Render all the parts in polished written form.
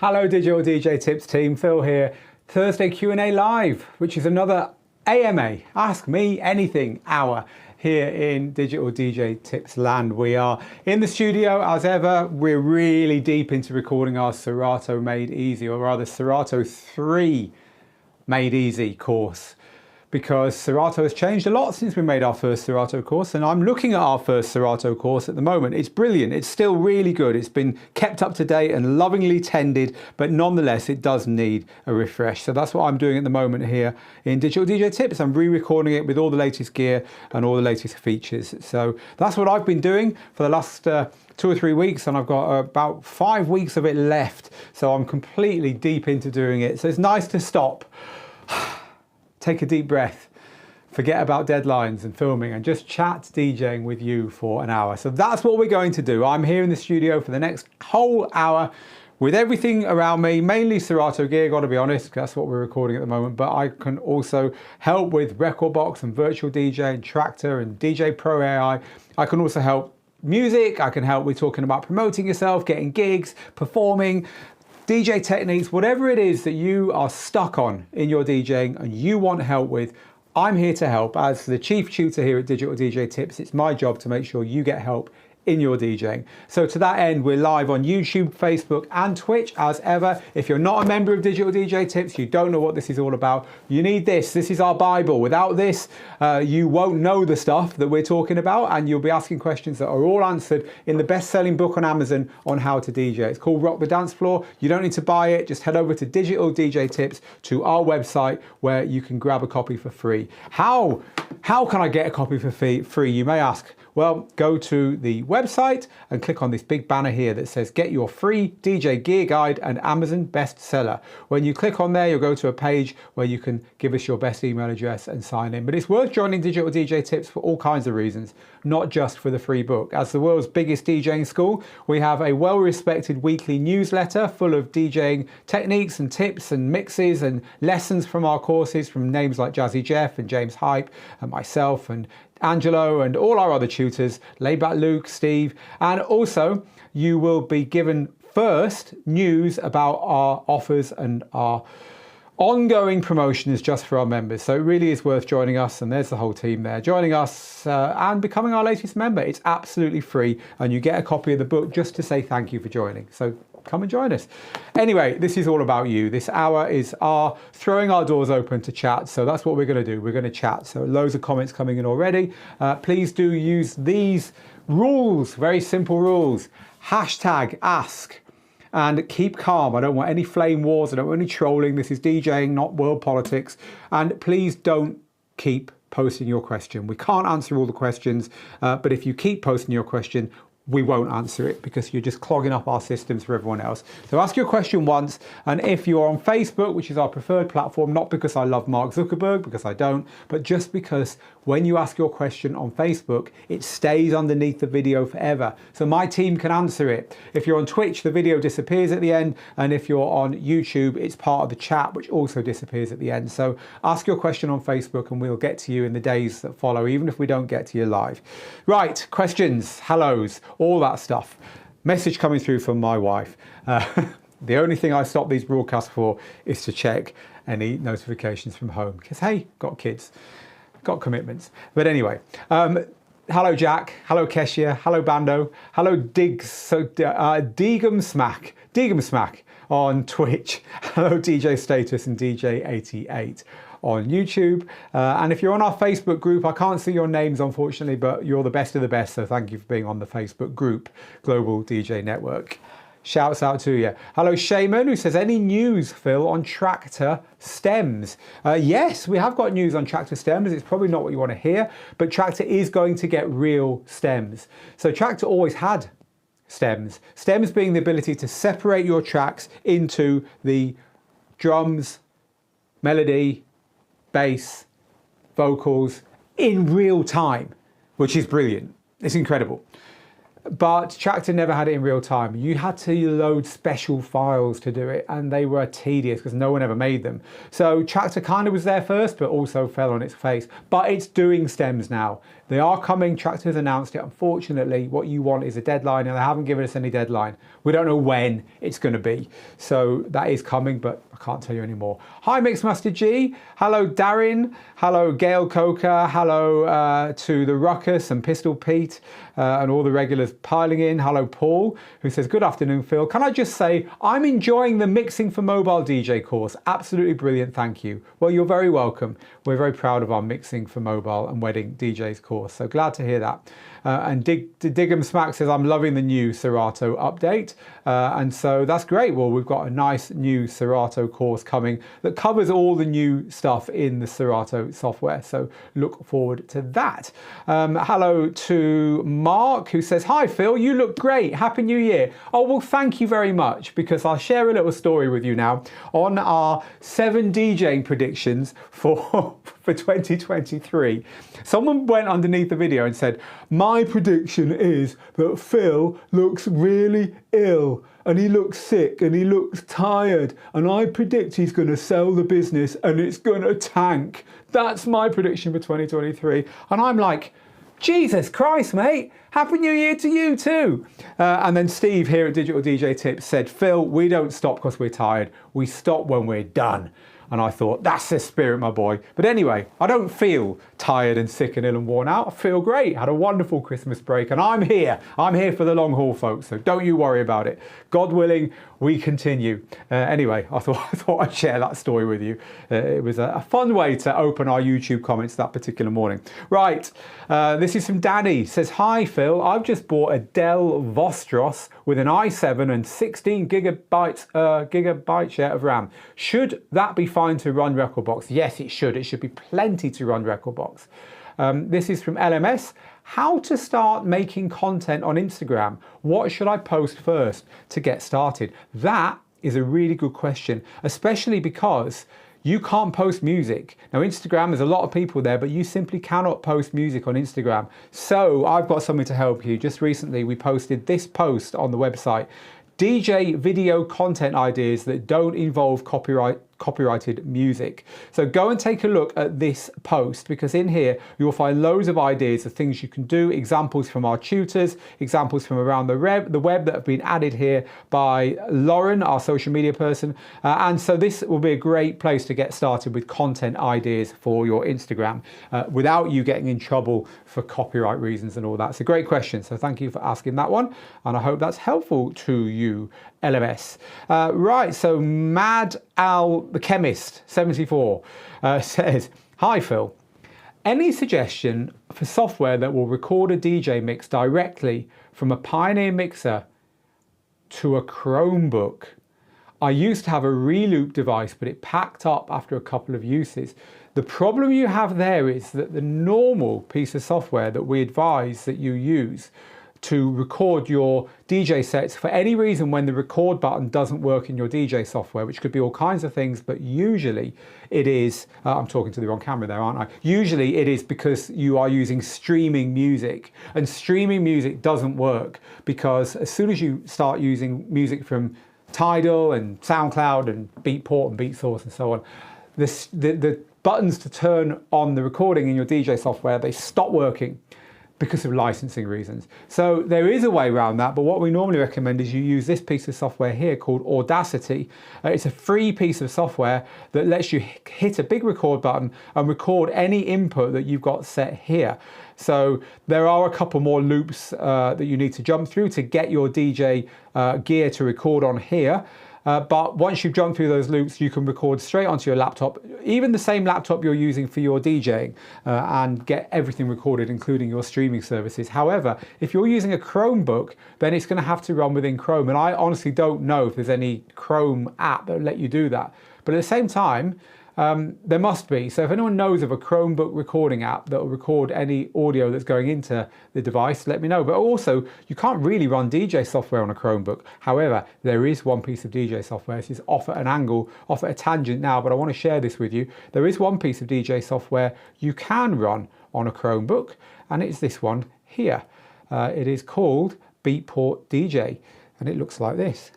Hello Digital DJ Tips team, Phil here. Thursday Q&A live, which is another AMA, Ask Me Anything hour here in Digital DJ Tips land. We are in the studio as ever. We're really deep into recording our Serato Made Easy, or rather Serato 3 Made Easy course, because Serato has changed a lot since we made our first Serato course, and I'm looking at our first Serato course at the moment. It's brilliant. It's still really good. It's been kept up to date and lovingly tended, but nonetheless it does need a refresh. So that's what I'm doing at the moment here in Digital DJ Tips. I'm re-recording it with all the latest gear and all the latest features. So that's what I've been doing for the last 2 or 3 weeks, and I've got about 5 weeks of it left. So I'm completely deep into doing it. So it's nice to stop. Take a deep breath, forget about deadlines and filming, and just chat DJing with you for an hour. So that's what we're going to do. I'm here in the studio for the next whole hour with everything around me, mainly Serato gear, gotta be honest, because that's what we're recording at the moment, but I can also help with Rekordbox and virtual DJ and Traktor and DJ Pro AI. I can also help music. I can help with talking about promoting yourself, getting gigs, performing, DJ techniques, whatever it is that you are stuck on in your DJing and you want help with, I'm here to help. As the chief tutor here at Digital DJ Tips, it's my job to make sure you get help in your DJing. So to that end, we're live on YouTube, Facebook and Twitch as ever. If you're not a member of Digital DJ Tips, you don't know what this is all about, you need this. This is our Bible. Without this, you won't know the stuff that we're talking about, and you'll be asking questions that are all answered in the best-selling book on Amazon on how to DJ. It's called Rock the Dance Floor. You don't need to buy it. Just head over to Digital DJ Tips, to our website, where you can grab a copy for free. How can I get a copy for free, you may ask? Well, go to the website and click on this big banner here that says get your free DJ gear guide and Amazon bestseller. When you click on there, you'll go to a page where you can give us your best email address and sign in. But it's worth joining Digital DJ Tips for all kinds of reasons, not just for the free book. As the world's biggest DJing school, we have a well-respected weekly newsletter full of DJing techniques and tips and mixes and lessons from our courses, from names like Jazzy Jeff and James Hype and myself and Angelo and all our other tutors, Layback Luke, Steve, and also you will be given first news about our offers and our ongoing promotions just for our members. So it really is worth joining us, and there's the whole team there joining us and becoming our latest member. It's absolutely free, and you get a copy of the book just to say thank you for joining. So come and join us. Anyway, this is all about you. This hour is our throwing our doors open to chat. So that's what we're going to do. We're going to chat. So loads of comments coming in already. Please do use these rules, very simple rules. Hashtag ask and keep calm. I don't want any flame wars. I don't want any trolling. This is DJing, not world politics. And please don't keep posting your question. We can't answer all the questions, but if you keep posting your question, we won't answer it because you're just clogging up our systems for everyone else. So ask your question once, and if you're on Facebook, which is our preferred platform, not because I love Mark Zuckerberg, because I don't, but just because when you ask your question on Facebook, it stays underneath the video forever. So my team can answer it. If you're on Twitch, the video disappears at the end, and if you're on YouTube, it's part of the chat, which also disappears at the end. So ask your question on Facebook and we'll get to you in the days that follow, even if we don't get to you live. Right, questions, hellos, all that stuff. Message coming through from my wife. The only thing I stop these broadcasts for is to check any notifications from home, because hey, got kids, got commitments. But anyway, hello Jack, hello Keshia, hello Bando, hello Diggs, so Deegum Smack on Twitch, hello DJ Status and DJ88 on YouTube, and if you're on our Facebook group, I can't see your names unfortunately, but you're the best of the best, so thank you for being on the Facebook group, Global DJ Network. Shouts out to you. Hello Shaman, who says, any news, Phil, on Traktor stems? Yes, we have got news on Traktor stems. It's probably not what you want to hear, but Traktor is going to get real stems. So Traktor always had stems. Stems being the ability to separate your tracks into the drums, melody, bass, vocals in real time, which is brilliant. It's incredible. but Traktor never had it in real time. You had to load special files to do it, and they were tedious because no one ever made them. So Traktor kind of was there first, but also fell on its face. But it's doing stems now. They are coming. Traktor's announced it. Unfortunately, what you want is a deadline, and they haven't given us any deadline. We don't know when it's going to be. So that is coming, but I can't tell you anymore. Hi, Mixed Master G. Hello, Darren. Hello, Gail Coker. Hello to the Ruckus and Pistol Pete and all the regulars piling in. Hello, Paul, who says, good afternoon, Phil. Can I just say, I'm enjoying the Mixing for Mobile DJ course. Absolutely brilliant. Thank you. Well, you're very welcome. We're very proud of our Mixing for Mobile and Wedding DJs course. So glad to hear that. And Diggum Smack says, I'm loving the new Serato update. And so that's great. Well, we've got a nice new Serato course coming that covers all the new stuff in the Serato software. So look forward to that. Hello to Mark, who says, hi, Phil, you look great. Happy New Year. Oh, well, thank you very much, because I'll share a little story with you now on our 7 DJing predictions for 2023. Someone went underneath the video and said, my prediction is that Phil looks really ill and he looks sick and he looks tired, and I predict he's going to sell the business and it's going to tank. That's my prediction for 2023. And I'm like, Jesus Christ, mate. Happy New Year to you too. And then Steve here at Digital DJ Tips said, Phil, we don't stop because we're tired. We stop when we're done. And I thought, that's the spirit, my boy. But anyway, I don't feel tired and sick and ill and worn out. I feel great. Had a wonderful Christmas break, and I'm here. I'm here for the long haul, folks. So don't you worry about it. God willing, we continue. Anyway, I thought I'd share that story with you. It was a fun way to open our YouTube comments that particular morning. Right, this is from Danny. Says, hi, Phil. I've just bought a Dell Vostros with an i7 and 16 gigabytes share of RAM. Should that be fine to run Rekordbox? Yes, it should. It should be plenty to run Rekordbox. This is from LMS. How to start making content on Instagram? What should I post first to get started? That is a really good question, especially because you can't post music. Now, Instagram, there's a lot of people there, but you simply cannot post music on Instagram. So I've got something to help you. Just recently, we posted this post on the website. DJ video content ideas that don't involve copyrighted music. So go and take a look at this post, because in here you'll find loads of ideas of things you can do, examples from our tutors, examples from around the web that have been added here by Lauren, our social media person. And so this will be a great place to get started with content ideas for your Instagram without you getting in trouble for copyright reasons and all that. It's a great question. So thank you for asking that one. And I hope that's helpful to you, LMS. Right, so Mad Al the Chemist 74 says, hi Phil, any suggestion for software that will record a DJ mix directly from a Pioneer mixer to a Chromebook? I used to have a Reloop device, but it packed up after a couple of uses. The problem you have there is that the normal piece of software that we advise that you use to record your DJ sets, for any reason when the record button doesn't work in your DJ software, which could be all kinds of things, but usually it is, I'm talking to the wrong camera there, aren't I? Usually it is because you are using streaming music, and streaming music doesn't work because as soon as you start using music from Tidal and SoundCloud and Beatport and BeatSource and so on, the buttons to turn on the recording in your DJ software, they stop working because of licensing reasons. So there is a way around that, but what we normally recommend is you use this piece of software here called Audacity. It's a free piece of software that lets you hit a big record button and record any input that you've got set here. So there are a couple more loops that you need to jump through to get your DJ gear to record on here. But once you've jumped through those loops, you can record straight onto your laptop, even the same laptop you're using for your DJing, and get everything recorded, including your streaming services. However, if you're using a Chromebook, then it's going to have to run within Chrome. And I honestly don't know if there's any Chrome app that will let you do that. But at the same time, there must be. So if anyone knows of a Chromebook recording app that will record any audio that's going into the device, let me know. But also, you can't really run DJ software on a Chromebook. However, there is one piece of DJ software. This is off at an angle, off at a tangent now, but I want to share this with you. There is one piece of DJ software you can run on a Chromebook, and it's this one here. It is called Beatport DJ, and it looks like this.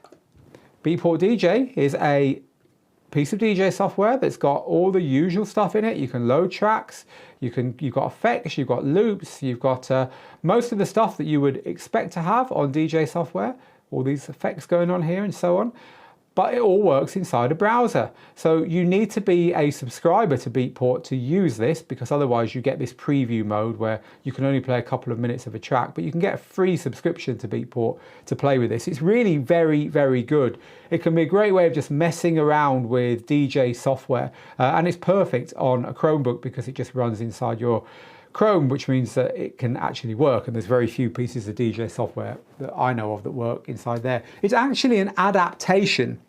Beatport DJ is a piece of DJ software that's got all the usual stuff in it. You can load tracks, you've got effects, you've got loops, you've got most of the stuff that you would expect to have on DJ software, all these effects going on here and so on. But it all works inside a browser. So you need to be a subscriber to Beatport to use this, because otherwise you get this preview mode where you can only play a couple of minutes of a track, but you can get a free subscription to Beatport to play with this. It's really very, very good. It can be a great way of just messing around with DJ software, and it's perfect on a Chromebook because it just runs inside your Chrome, which means that it can actually work, and there's very few pieces of DJ software that I know of that work inside there. It's actually an adaptation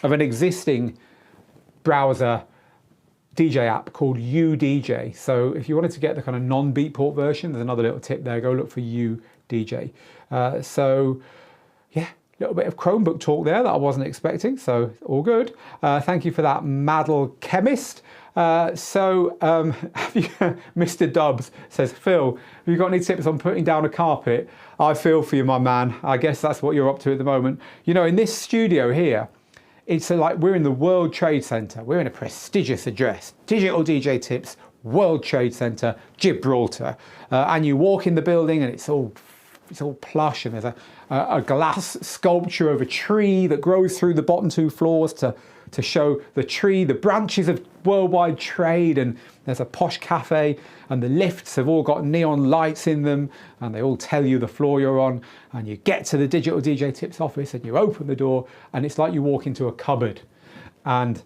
of an existing browser DJ app called UDJ. So if you wanted to get the kind of non-Beatport version, there's another little tip there, go look for UDJ. So yeah, a little bit of Chromebook talk there that I wasn't expecting, so all good. Thank you for that, Maddle Chemist. Mr. Dubs says, Phil, have you got any tips on putting down a carpet? I feel for you, my man. I guess that's what you're up to at the moment. You know, in this studio here, it's like we're in the World Trade Center. We're in a prestigious address. Digital DJ Tips, World Trade Center, Gibraltar. And you walk in the building and it's all plush, and there's a glass sculpture of a tree that grows through the bottom two floors to show the tree, the branches of worldwide trade, and there's a posh cafe, and the lifts have all got neon lights in them, and they all tell you the floor you're on, and you get to the Digital DJ Tips office and you open the door and it's like you walk into a cupboard. And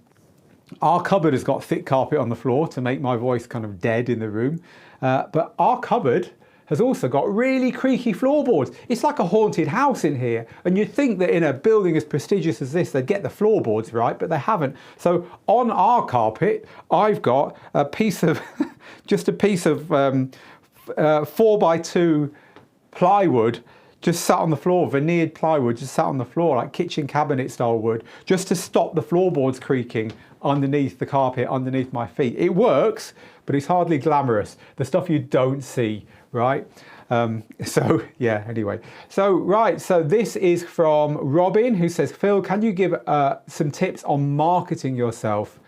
our cupboard has got thick carpet on the floor to make my voice kind of dead in the room, but our cupboard has also got really creaky floorboards. It's like a haunted house in here. And you'd think that in a building as prestigious as this, they'd get the floorboards right, but they haven't. So on our carpet, I've got a piece of, just a piece of 4x2 plywood just sat on the floor, veneered plywood just sat on the floor, like kitchen cabinet style wood, just to stop the floorboards creaking underneath the carpet, underneath my feet. It works, but it's hardly glamorous. The stuff you don't see, right? So yeah, anyway. So this is from Robin, who says, Phil, can you give some tips on marketing yourself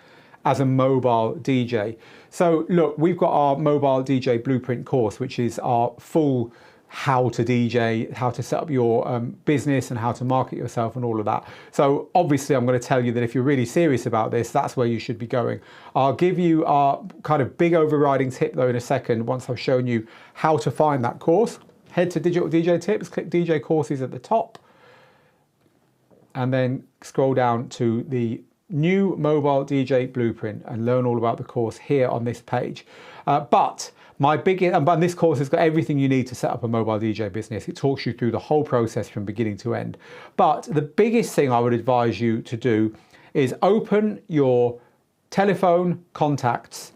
as a mobile DJ? So look, we've got our mobile DJ blueprint course, which is our full how to DJ, how to set up your business and how to market yourself and all of that. So obviously I'm going to tell you that if you're really serious about this, that's where you should be going. I'll give you our kind of big overriding tip though in a second, once I've shown you how to find that course. Head to Digital DJ Tips, click DJ Courses at the top, and then scroll down to the new mobile DJ blueprint and learn all about the course here on this page. And this course has got everything you need to set up a mobile DJ business. It talks you through the whole process from beginning to end. But the biggest thing I would advise you to do is open your telephone contacts.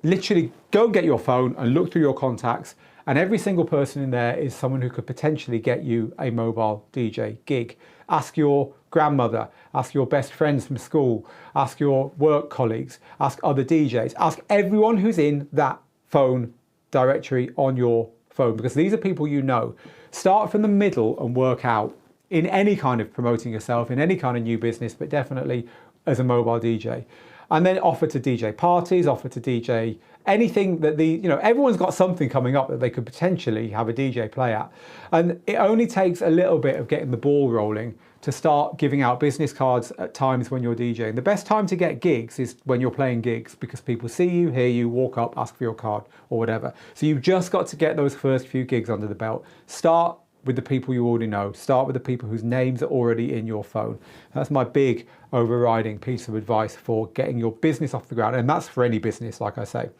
Literally go and get your phone and look through your contacts, and every single person in there is someone who could potentially get you a mobile DJ gig. Ask your grandmother, ask your best friends from school, ask your work colleagues, ask other DJs, ask everyone who's in that phone directory on your phone, because these are people you know. Start from the middle and work out in any kind of promoting yourself, in any kind of new business, but definitely as a mobile DJ. And then offer to DJ parties, offer to DJ anything that everyone's got something coming up that they could potentially have a DJ play at. And it only takes a little bit of getting the ball rolling to start giving out business cards at times when you're DJing. The best time to get gigs is when you're playing gigs, because people see you, hear you, walk up, ask for your card or whatever. So you've just got to get those first few gigs under the belt. Start with the people you already know. Start with the people whose names are already in your phone. That's my big overriding piece of advice for getting your business off the ground. And that's for any business, like I say.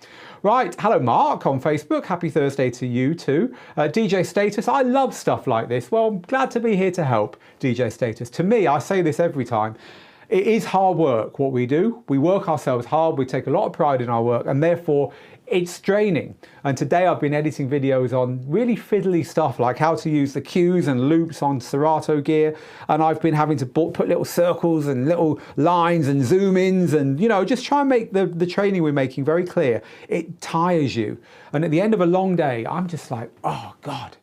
Right, hello Mark on Facebook. Happy Thursday to you too. DJ Status, I love stuff like this. Well, I'm glad to be here to help, DJ Status. To me, I say this every time, it is hard work what we do. We work ourselves hard, we take a lot of pride in our work, and therefore it's draining. And today I've been editing videos on really fiddly stuff like how to use the cues and loops on Serato gear, and I've been having to put little circles and little lines and zoom ins and just try and make the training we're making very clear. It tires you, and at the end of a long day I'm just like, oh God,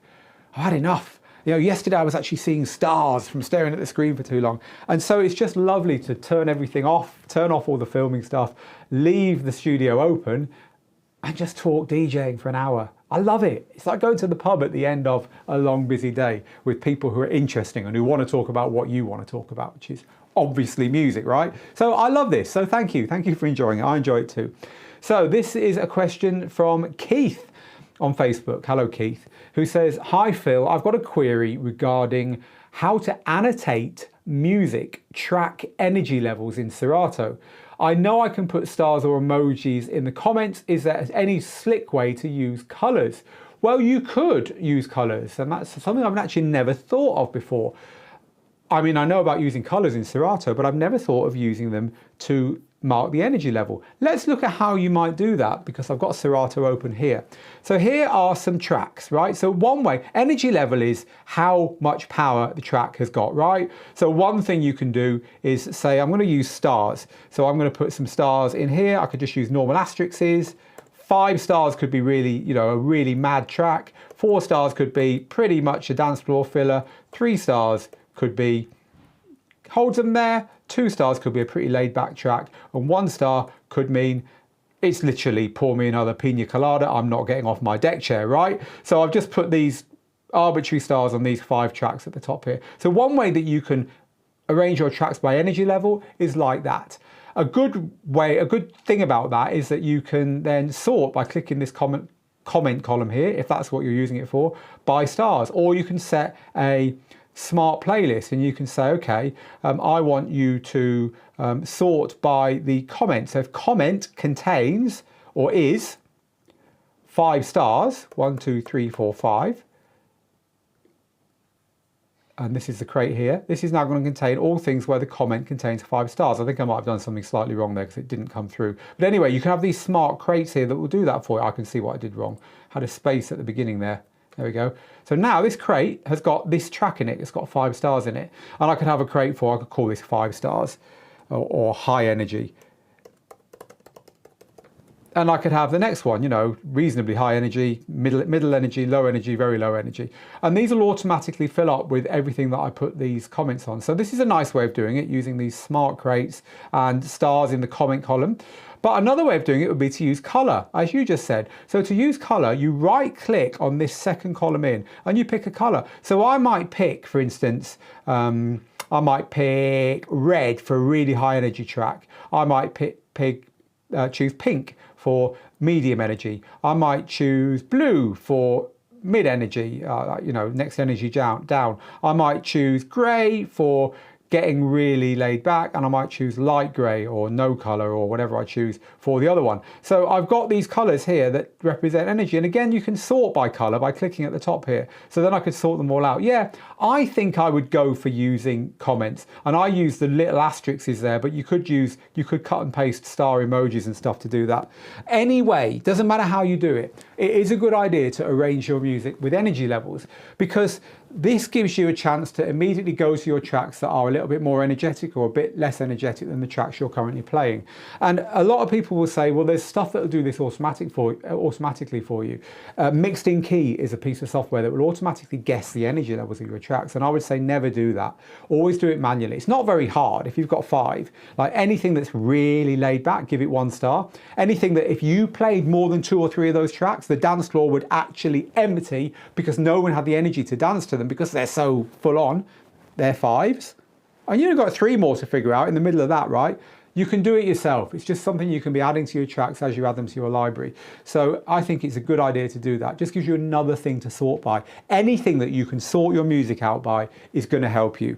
I've had enough. Yesterday I was actually seeing stars from staring at the screen for too long. And so it's just lovely to turn everything off, turn off all the filming stuff, leave the studio open and just talk DJing for an hour. I love it. It's like going to the pub at the end of a long, busy day with people who are interesting and who want to talk about what you want to talk about, which is obviously music, right? So I love this. So thank you. Thank you for enjoying it. I enjoy it too. So this is a question from Keith on Facebook. Hello, Keith, who says, "Hi, Phil. I've got a query regarding how to annotate music track energy levels in Serato. I know I can put stars or emojis in the comments. Is there any slick way to use colors?" Well, you could use colors, and that's something I've actually never thought of before. I mean, I know about using colors in Serato, but I've never thought of using them to mark the energy level. Let's look at how you might do that, because I've got Serato open here. So here are some tracks, right? So one way, energy level is how much power the track has got, right? So one thing you can do is say, I'm going to use stars. So I'm going to put some stars in here. I could just use normal asterisks. 5 stars could be really, a really mad track. 4 stars could be pretty much a dance floor filler. 3 stars could be, holds them there. 2 stars could be a pretty laid back track, and 1 star could mean it's literally pour me another pina colada, I'm not getting off my deck chair, right? So I've just put these arbitrary stars on these 5 tracks at the top here. So one way that you can arrange your tracks by energy level is like that. A good thing about that is that you can then sort by clicking this comment column here, if that's what you're using it for, by stars, or you can set a smart playlist and you can say, okay, I want you to sort by the comment. So if comment contains or is 5 stars, 1, 2, 3, 4, 5, and this is the crate here, this is now going to contain all things where the comment contains 5 stars. I think I might have done something slightly wrong there because it didn't come through. But anyway, you can have these smart crates here that will do that for you. I can see what I did wrong. Had a space at the beginning there. There we go. So now this crate has got this track in it. It's got 5 stars in it. And I could have a crate I could call this 5 stars or high energy. And I could have the next one, reasonably high energy, middle energy, low energy, very low energy. And these will automatically fill up with everything that I put these comments on. So this is a nice way of doing it, using these smart crates and stars in the comment column. But another way of doing it would be to use color, as you just said. So to use color, you right click on this second column in and you pick a color. So I might pick, for instance, I might pick red for a really high energy track. I might choose pink for medium energy. I might choose blue for mid energy, next energy down. I might choose gray for getting really laid back, and I might choose light grey or no colour or whatever I choose for the other one. So I've got these colours here that represent energy, and again you can sort by colour by clicking at the top here. So then I could sort them all out. Yeah, I think I would go for using comments, and I use the little asterisks there, but you could cut and paste star emojis and stuff to do that. Anyway, doesn't matter how you do it, it is a good idea to arrange your music with energy levels, because this gives you a chance to immediately go to your tracks that are a little bit more energetic or a bit less energetic than the tracks you're currently playing. And a lot of people will say, well, there's stuff that will do this automatically for you. Mixed in Key is a piece of software that will automatically guess the energy levels of your tracks. And I would say never do that. Always do it manually. It's not very hard if you've got 5. Like anything that's really laid back, give it 1 star. Anything that if you played more than 2 or 3 of those tracks, the dance floor would actually empty because no one had the energy to dance to them because they're so full on, they're 5s. And you've got 3 more to figure out in the middle of that, right? You can do it yourself. It's just something you can be adding to your tracks as you add them to your library. So I think it's a good idea to do that. Just gives you another thing to sort by. Anything that you can sort your music out by is going to help you.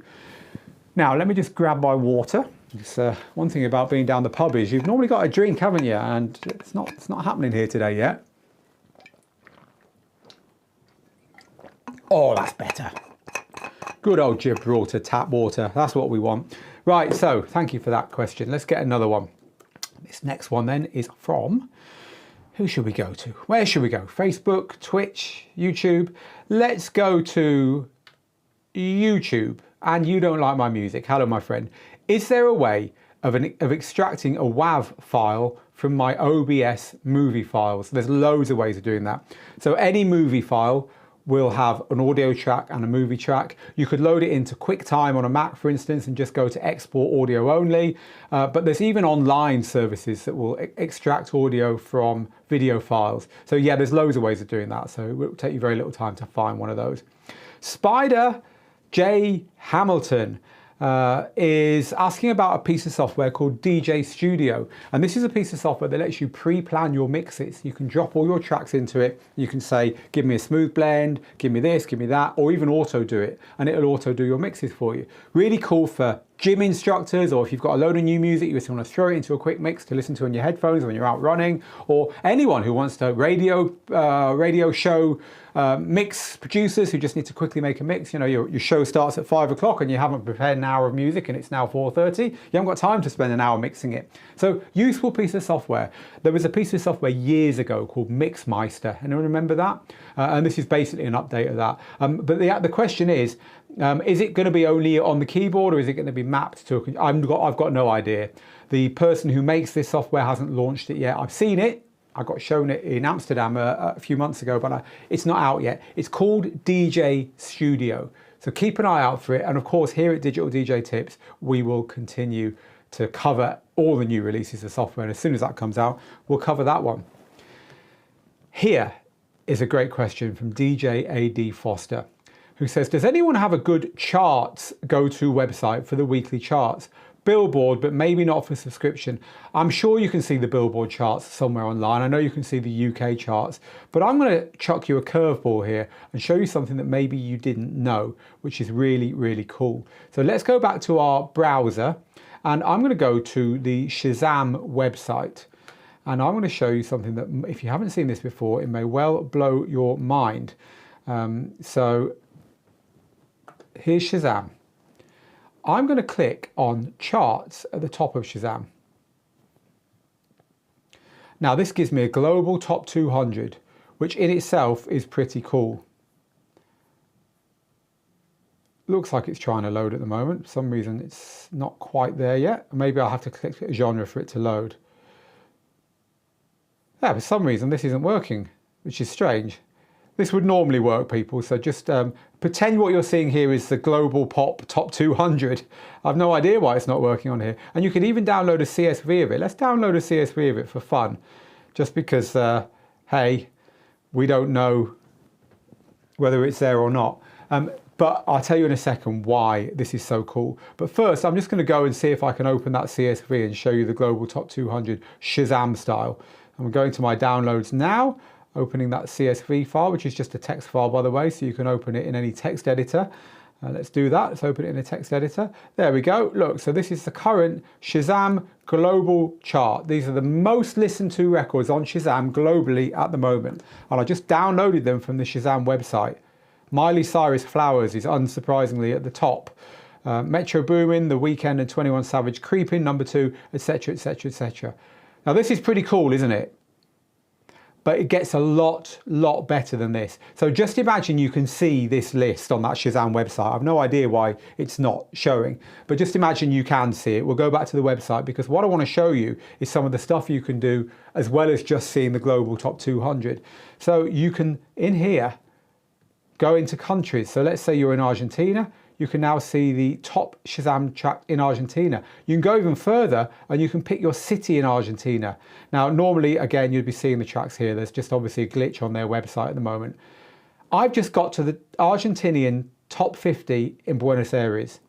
Now, let me just grab my water. Because, one thing about being down the pub is you've normally got a drink, haven't you? And it's not happening here today yet. Oh, that's better. Good old Gibraltar tap water. That's what we want. Right, so thank you for that question. Let's get another one. This next one then is from, who should we go to? Where should we go? Facebook, Twitch, YouTube. Let's go to YouTube. And you don't like my music. Hello, my friend. Is there a way of extracting a WAV file from my OBS movie files? There's loads of ways of doing that. So any movie file will have an audio track and a movie track. You could load it into QuickTime on a Mac, for instance, and just go to export audio only. But there's even online services that will extract audio from video files. So yeah, there's loads of ways of doing that. So it will take you very little time to find one of those. Spider J. Hamilton is asking about a piece of software called DJ Studio. And this is a piece of software that lets you pre-plan your mixes. You can drop all your tracks into it. You can say, give me a smooth blend, give me this, give me that, or even auto do it. And it'll auto do your mixes for you. Really cool for gym instructors, or if you've got a load of new music, you just want to throw it into a quick mix to listen to on your headphones when you're out running, or anyone who wants to radio show mix producers who just need to quickly make a mix. You know, your show starts at 5 o'clock and you haven't prepared an hour of music and it's now 4:30. You haven't got time to spend an hour mixing it. So useful piece of software. There was a piece of software years ago called Mixmeister. Anyone remember that? And this is basically an update of that. But the question is it going to be only on the keyboard, or is it going to be mapped to a... I've got no idea. The person who makes this software hasn't launched it yet. I've seen it. I got shown it in Amsterdam a few months ago, but it's not out yet. It's called DJ Studio. So keep an eye out for it. And of course, here at Digital DJ Tips, we will continue to cover all the new releases of software. And as soon as that comes out, we'll cover that one. Here is a great question from DJ AD Foster, who says, does anyone have a good charts go-to website for the weekly charts? Billboard, but maybe not for subscription. I'm sure you can see the Billboard charts somewhere online. I know you can see the UK charts, but I'm going to chuck you a curveball here and show you something that maybe you didn't know, which is really, really cool. So let's go back to our browser, and I'm going to go to the Shazam website. And I'm going to show you something that, if you haven't seen this before, it may well blow your mind. So here's Shazam. I'm going to click on charts at the top of Shazam. Now this gives me a global top 200, which in itself is pretty cool. Looks like it's trying to load at the moment. For some reason it's not quite there yet. Maybe I'll have to click a genre for it to load. Yeah, for some reason this isn't working, which is strange. This would normally work, people, so just pretend what you're seeing here is the global pop top 200. I've no idea why it's not working on here. And you can even download a CSV of it. Let's download a CSV of it for fun, just because, hey, we don't know whether it's there or not. But I'll tell you in a second why this is so cool. But first, I'm just going to go and see if I can open that CSV and show you the global top 200 Shazam style. I'm going to my downloads now. Opening that CSV file, which is just a text file, by the way, so you can open it in any text editor. Let's do that. Let's open it in a text editor. There we go. Look, so this is the current Shazam global chart. These are the most listened to records on Shazam globally at the moment. And I just downloaded them from the Shazam website. Miley Cyrus Flowers is unsurprisingly at the top. Metro Boomin, The Weeknd and 21 Savage Creeping, #2, etc, etc, etc. Now this is pretty cool, isn't it? But it gets a lot better than this. So just imagine you can see this list on that Shazam website. I've no idea why it's not showing, but just imagine you can see it. We'll go back to the website, because what I want to show you is some of the stuff you can do as well as just seeing the global top 200. So you can, in here, go into countries. So let's say you're in Argentina. You can now see the top Shazam track in Argentina. You can go even further and you can pick your city in Argentina. Now, normally, again, you'd be seeing the tracks here. There's just obviously a glitch on their website at the moment. I've just got to the Argentinian top 50 in Buenos Aires.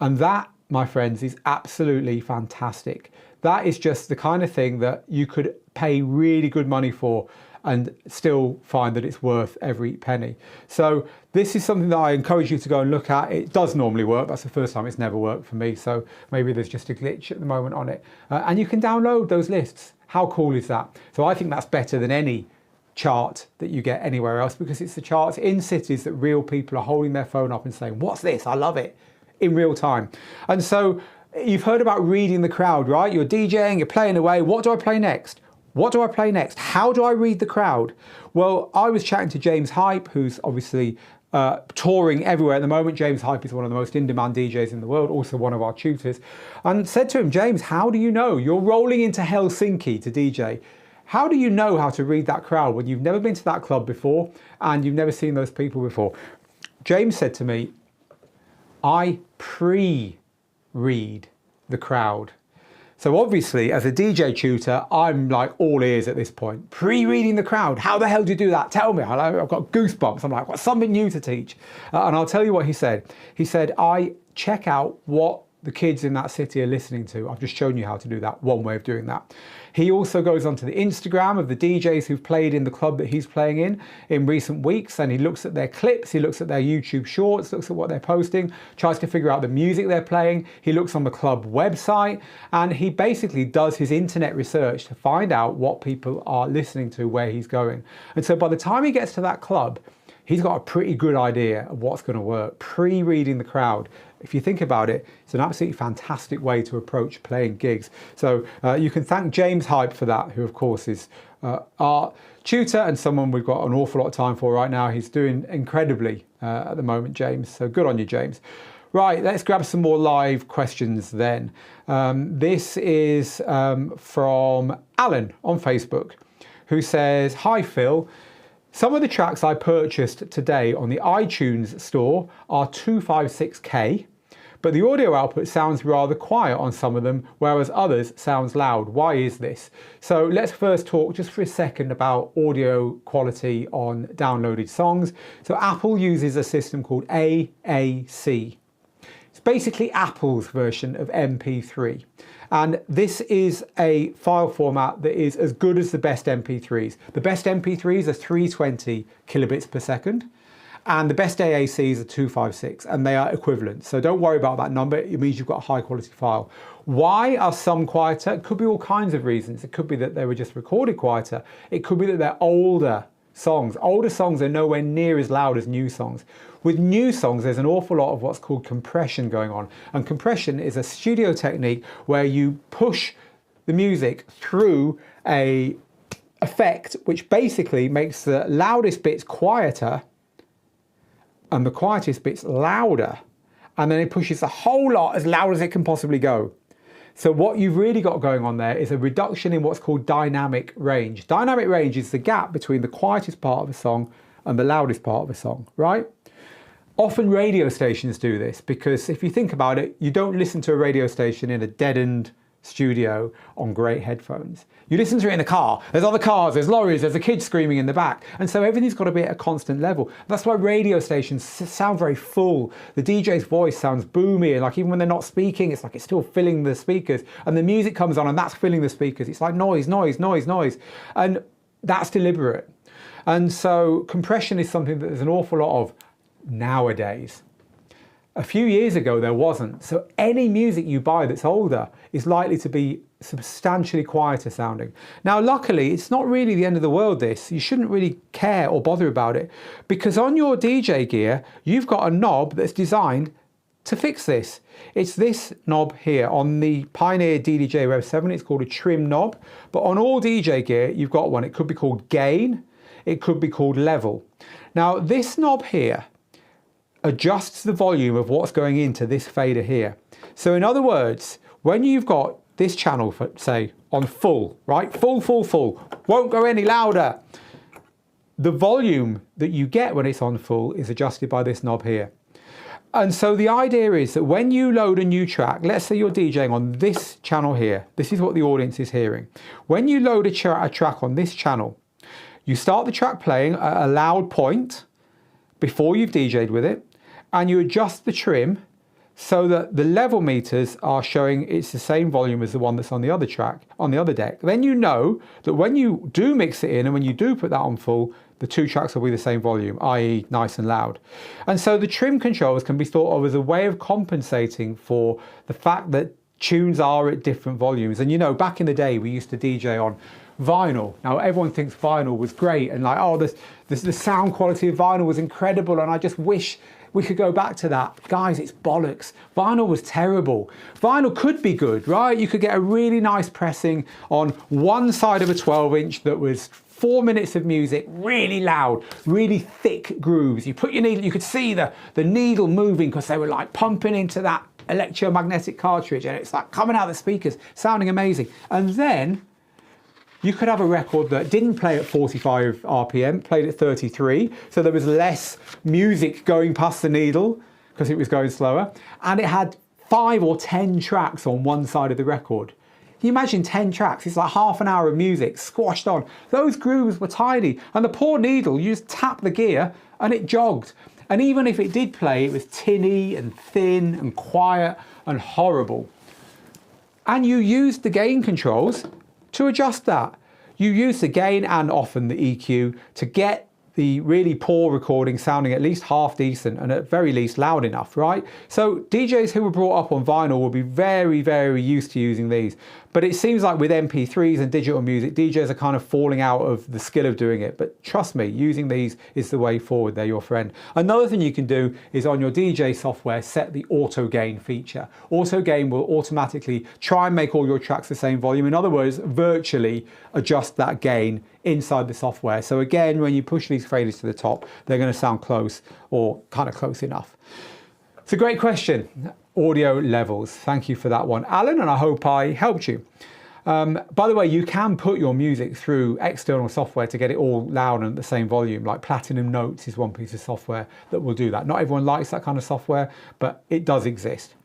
And that, my friends, is absolutely fantastic. That is just the kind of thing that you could pay really good money for and still find that it's worth every penny. So this is something that I encourage you to go and look at. It does normally work. That's the first time it's never worked for me. So maybe there's just a glitch at the moment on it. And you can download those lists. How cool is that? So I think that's better than any chart that you get anywhere else, because it's the charts in cities that real people are holding their phone up and saying, what's this? I love it, in real time. And so you've heard about reading the crowd, right? You're DJing, you're playing away. What do I play next? What do I play next? How do I read the crowd? Well, I was chatting to James Hype, who's obviously touring everywhere at the moment. James Hype is one of the most in-demand DJs in the world, also one of our tutors, and said to him, James, how do you know? You're rolling into Helsinki to DJ. How do you know how to read that crowd when you've never been to that club before and you've never seen those people before? James said to me, I pre-read the crowd. So obviously, as a DJ tutor, I'm like all ears at this point. Pre-reading the crowd, how the hell do you do that? Tell me, I've got goosebumps. I'm like, I've got something new to teach. And I'll tell you what he said. He said, I check out what the kids in that city are listening to. I've just shown you how to do that, one way of doing that. He also goes onto the Instagram of the DJs who've played in the club that he's playing in recent weeks, and he looks at their clips, he looks at their YouTube shorts, looks at what they're posting, tries to figure out the music they're playing. He looks on the club website, and he basically does his internet research to find out what people are listening to, where he's going. And so by the time he gets to that club, he's got a pretty good idea of what's going to work, pre-reading the crowd. If you think about it, it's an absolutely fantastic way to approach playing gigs. So you can thank James Hype for that, who of course is our tutor and someone we've got an awful lot of time for right now. He's doing incredibly at the moment, James. So good on you, James. Right, let's grab some more live questions then. This is from Alan on Facebook, who says, hi Phil. Some of the tracks I purchased today on the iTunes store are 256K, but the audio output sounds rather quiet on some of them, whereas others sounds loud. Why is this? So let's first talk just for a second about audio quality on downloaded songs. So Apple uses a system called AAC. It's basically Apple's version of MP3. And this is a file format that is as good as the best MP3s. The best MP3s are 320 kilobits per second, and the best AACs are 256, and they are equivalent. So don't worry about that number. It means you've got a high quality file. Why are some quieter? It could be all kinds of reasons. It could be that they were just recorded quieter. It could be that they're older songs. Older songs are nowhere near as loud as new songs. With new songs, there's an awful lot of what's called compression going on. And compression is a studio technique where you push the music through an effect which basically makes the loudest bits quieter and the quietest bits louder. And then it pushes the whole lot as loud as it can possibly go. So what you've really got going on there is a reduction in what's called dynamic range. Dynamic range is the gap between the quietest part of a song and the loudest part of a song, right? Often radio stations do this because if you think about it, you don't listen to a radio station in a deadened studio on great headphones. You listen to it in the car. There's other cars, there's lorries, there's a kid screaming in the back. And so everything's got to be at a constant level. That's why radio stations sound very full. The DJ's voice sounds boomy, and like even when they're not speaking, it's like it's still filling the speakers. And the music comes on and that's filling the speakers. It's like noise, noise, noise, noise. And that's deliberate. And so compression is something that there's an awful lot of nowadays. A few years ago there wasn't. So any music you buy that's older is likely to be substantially quieter sounding. Now luckily it's not really the end of the world this. You shouldn't really care or bother about it because on your DJ gear you've got a knob that's designed to fix this. It's this knob here on the Pioneer DDJ Rev 7. It's called a trim knob, but on all DJ gear you've got one. It could be called gain, it could be called level. Now this knob here adjusts the volume of what's going into this fader here. So in other words, when you've got this channel, for, say, on full, right? Full, won't go any louder. The volume that you get when it's on full is adjusted by this knob here. And so the idea is that when you load a new track, let's say you're DJing on this channel here, this is what the audience is hearing. When you load a track on this channel, you start the track playing at a loud point before you've DJ'd with it, and you adjust the trim so that the level meters are showing it's the same volume as the one that's on the other track, on the other deck. Then you know that when you do mix it in and when you do put that on full, the two tracks will be the same volume, i.e. nice and loud. And so the trim controls can be thought of as a way of compensating for the fact that tunes are at different volumes. And you know, back in the day, we used to DJ on vinyl. Now everyone thinks vinyl was great and like, oh, the sound quality of vinyl was incredible and I just wish we could go back to that. Guys, it's bollocks. Vinyl was terrible. Vinyl could be good, right? You could get a really nice pressing on one side of a 12-inch that was 4 minutes of music, really loud, really thick grooves. You put your needle, you could see the needle moving because they were like pumping into that electromagnetic cartridge and it's like coming out of the speakers, sounding amazing. And then you could have a record that didn't play at 45 RPM, played at 33, so there was less music going past the needle because it was going slower, and it had 5 or 10 tracks on one side of the record. Can you imagine 10 tracks? It's like half an hour of music squashed on. Those grooves were tiny, and the poor needle, you just tap the gear and it jogged. And even if it did play, it was tinny and thin and quiet and horrible. And you used the gain controls to adjust that. You used the gain and often the EQ to get the really poor recording sounding at least half decent and at very least loud enough, right? So DJs who were brought up on vinyl will be very, very used to using these. But it seems like with MP3s and digital music, DJs are kind of falling out of the skill of doing it. But trust me, using these is the way forward. They're your friend. Another thing you can do is on your DJ software, set the auto gain feature. Auto gain will automatically try and make all your tracks the same volume. In other words, virtually adjust that gain inside the software. So again, when you push these faders to the top, they're going to sound close or kind of close enough. It's a great question. Audio levels. Thank you for that one, Alan, and I hope I helped you. By the way, you can put your music through external software to get it all loud and at the same volume. Like Platinum Notes is one piece of software that will do that. Not everyone likes that kind of software, but it does exist.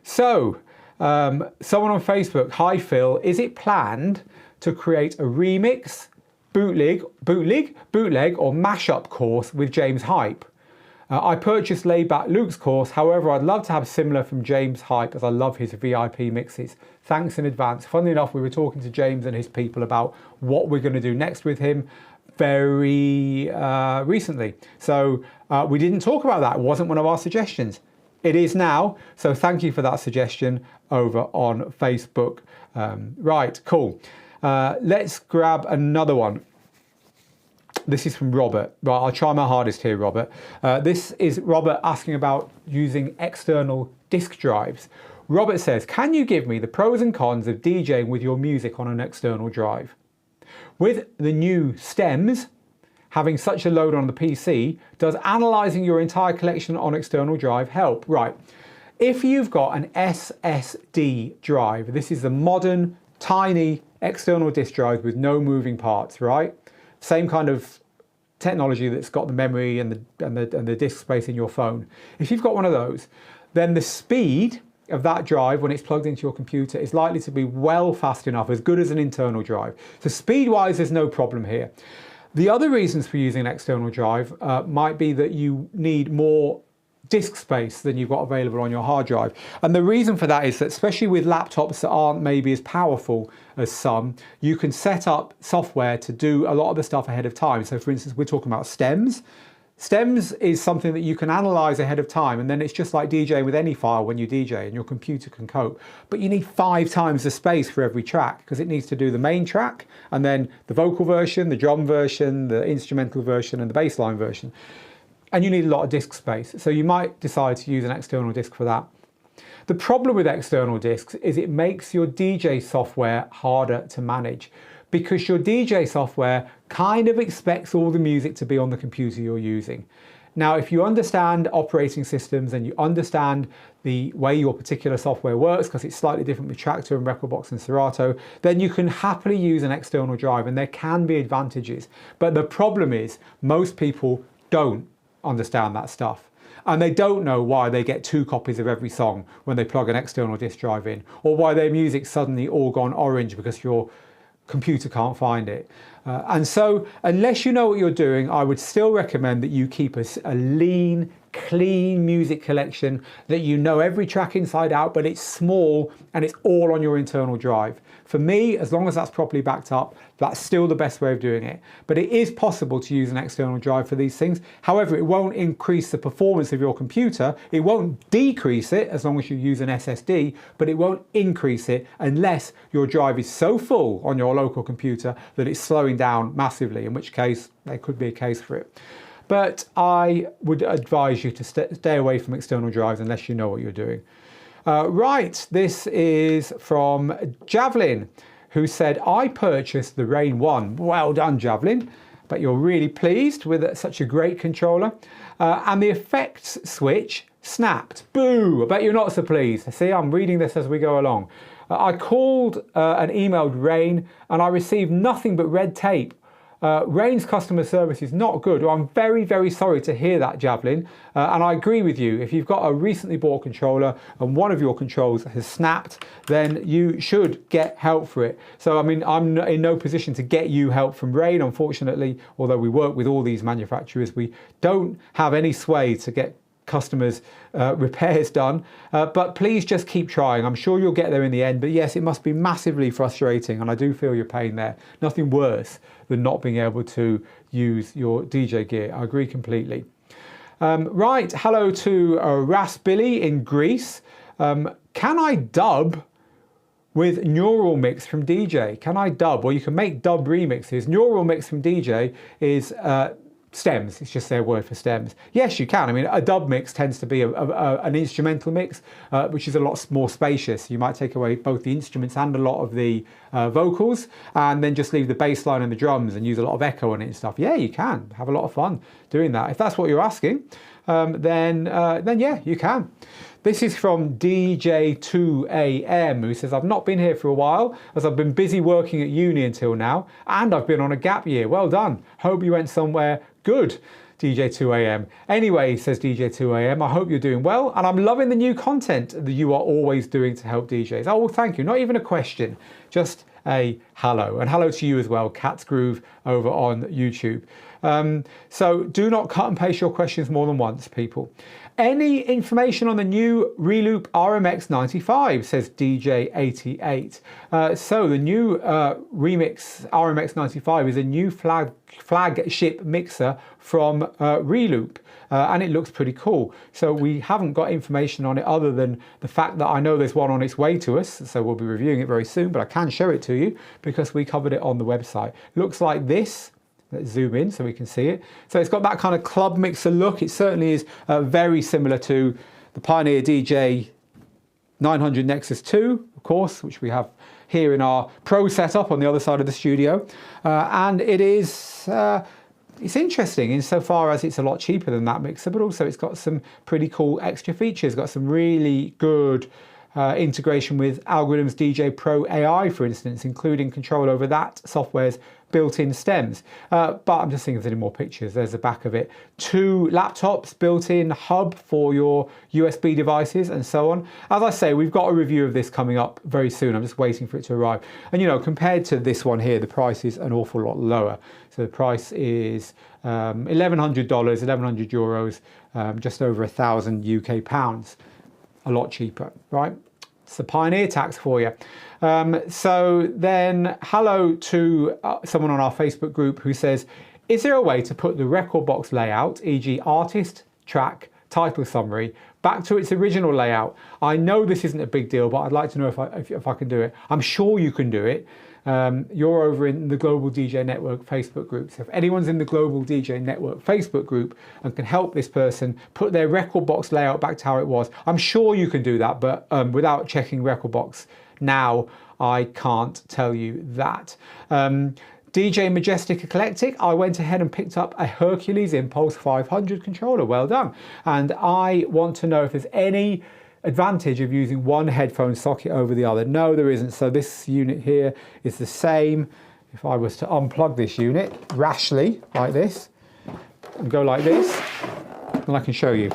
So, someone on Facebook, hi Phil, is it planned to create a remix, bootleg or mashup course with James Hype? I purchased Laidback Luke's course, however I'd love to have similar from James Hype as I love his VIP mixes. Thanks in advance. Funnily enough, we were talking to James and his people about what we're going to do next with him very recently. So we didn't talk about that. It wasn't one of our suggestions. It is now, so thank you for that suggestion over on Facebook. Right, cool. Let's grab another one. This is from Robert. Right, I'll try my hardest here, Robert. This is Robert asking about using external disk drives. Robert says, can you give me the pros and cons of DJing with your music on an external drive? With the new stems having such a load on the PC, does analysing your entire collection on external drive help? Right, if you've got an SSD drive, this is the modern, tiny external disk drive with no moving parts, right? Same kind of technology that's got the memory and the disk space in your phone. If you've got one of those, then the speed of that drive when it's plugged into your computer is likely to be well fast enough, as good as an internal drive. So speed-wise, there's no problem here. The other reasons for using an external drive might be that you need more disk space than you've got available on your hard drive. And the reason for that is that, especially with laptops that aren't maybe as powerful as some, you can set up software to do a lot of the stuff ahead of time. So for instance, we're talking about stems. Stems is something that you can analyze ahead of time, and then it's just like DJing with any file when you DJ, and your computer can cope. But you need 5 times the space for every track, because it needs to do the main track, and then the vocal version, the drum version, the instrumental version, and the bass line version. And you need a lot of disk space. So you might decide to use an external disk for that. The problem with external disks is it makes your DJ software harder to manage, because your DJ software kind of expects all the music to be on the computer you're using. Now, if you understand operating systems and you understand the way your particular software works, because it's slightly different with Traktor and Rekordbox and Serato, then you can happily use an external drive, and there can be advantages. But the problem is most people don't understand that stuff, and they don't know why they get 2 copies of every song when they plug an external disk drive in, or why their music's suddenly all gone orange because your computer can't find it. And so unless you know what you're doing, I would still recommend that you keep a lean, clean music collection, that you know every track inside out, but it's small and it's all on your internal drive. For me, as long as that's properly backed up, that's still the best way of doing it. But it is possible to use an external drive for these things. However, it won't increase the performance of your computer. It won't decrease it as long as you use an SSD, but it won't increase it unless your drive is so full on your local computer that it's slowing down massively, in which case there could be a case for it. But I would advise you to stay away from external drives unless you know what you're doing. Right, this is from Javelin, who said, I purchased the Rain 1. Well done, Javelin. But you're really pleased with such a great controller. And the effects switch snapped. Boo! I bet you're not so pleased. See, I'm reading this as we go along. I called and emailed Rain and I received nothing but red tape. Rain's customer service is not good. Well, I'm very, very sorry to hear that, Javelin. And I agree with you. If you've got a recently bought controller and one of your controls has snapped, then you should get help for it. So, I mean, I'm in no position to get you help from Rain, unfortunately. Although we work with all these manufacturers, we don't have any sway to get customers repairs done, but please just keep trying. I'm sure you'll get there in the end, but yes, it must be massively frustrating, and I do feel your pain there. Nothing worse than not being able to use your DJ gear. I agree completely. Right, hello to Rasbilly in Greece. Can I dub with Neural Mix from DJ? Can I dub? Well, you can make dub remixes. Neural Mix from DJ is stems. It's just their word for stems. Yes, you can. I mean, a dub mix tends to be an instrumental mix, which is a lot more spacious. You might take away both the instruments and a lot of the vocals, and then just leave the bass line and the drums and use a lot of echo on it and stuff. Yeah, you can have a lot of fun doing that. If that's what you're asking, then yeah, you can. This is from DJ2AM, who says, I've not been here for a while as I've been busy working at uni until now, and I've been on a gap year. Well done. Hope you went somewhere good, DJ2AM. Anyway, says DJ2AM, I hope you're doing well, and I'm loving the new content that you are always doing to help DJs. Oh, well, thank you. Not even a question, just a hello. And hello to you as well, Cat's Groove over on YouTube. So do not cut and paste your questions more than once, people. Any information on the new Reloop RMX-95, says DJ88. So the new Remix RMX-95 is a new flagship mixer from Reloop. And it looks pretty cool. So we haven't got information on it other than the fact that I know there's one on its way to us. So we'll be reviewing it very soon, but I can show it to you because we covered it on the website. It looks like this. Let's zoom in so we can see it. So it's got that kind of club mixer look. It certainly is very similar to the Pioneer DJ 900 Nexus 2, of course, which we have here in our Pro setup on the other side of the studio. And it is, it's interesting insofar as it's a lot cheaper than that mixer, but also it's got some pretty cool extra features. It's got some really good integration with Algorithm's DJ Pro AI, for instance, including control over that software's built-in stems. But I'm just thinking of any more pictures. There's the back of it. 2 laptops, built-in hub for your USB devices and so on. As I say, we've got a review of this coming up very soon. I'm just waiting for it to arrive. And you know, compared to this one here, the price is an awful lot lower. So the price is $1,100, 1,100 euros, just over 1,000 UK pounds. A lot cheaper, right? It's the Pioneer tax for you. So then hello to someone on our Facebook group who says, is there a way to put the record box layout, e.g. artist, track, title summary, back to its original layout? I know this isn't a big deal, but I'd like to know if I can do it. I'm sure you can do it. You're over in the Global DJ Network Facebook group. So if anyone's in the Global DJ Network Facebook group and can help this person put their record box layout back to how it was, I'm sure you can do that, but without checking record box now, I can't tell you that. DJ Majestic Eclectic, I went ahead and picked up a Hercules Impulse 500 controller. Well done. And I want to know if there's any advantage of using one headphone socket over the other. No, there isn't. So this unit here is the same. If I was to unplug this unit rashly like this and go like this, then I can show you.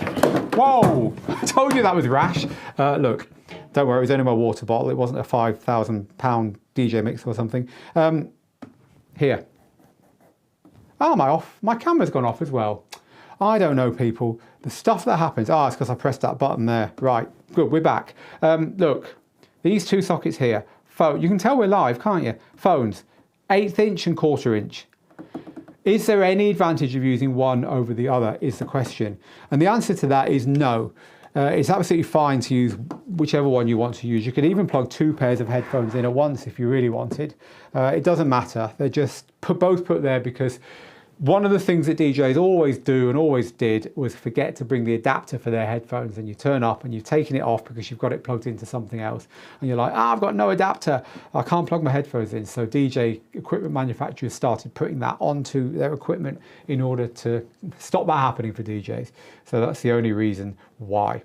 Whoa, I told you that was rash. Look, don't worry, it was only my water bottle. It wasn't a 5,000 pound DJ mix or something. Here. Oh, my camera's gone off as well. I don't know, people. The stuff that happens. Ah, it's because I pressed that button there. Right, good, we're back. Look, these 2 sockets here. Phone. You can tell we're live, can't you? Phones, 1/8 inch and 1/4 inch. Is there any advantage of using one over the other is the question. And the answer to that is no. It's absolutely fine to use whichever one you want to use. You could even plug 2 pairs of headphones in at once if you really wanted. It doesn't matter. They're just both put there because one of the things that DJs always do and always did was forget to bring the adapter for their headphones, and you turn up and you've taken it off because you've got it plugged into something else and you're like, I've got no adapter, I can't plug my headphones in. So DJ equipment manufacturers started putting that onto their equipment in order to stop that happening for DJs. So that's the only reason why.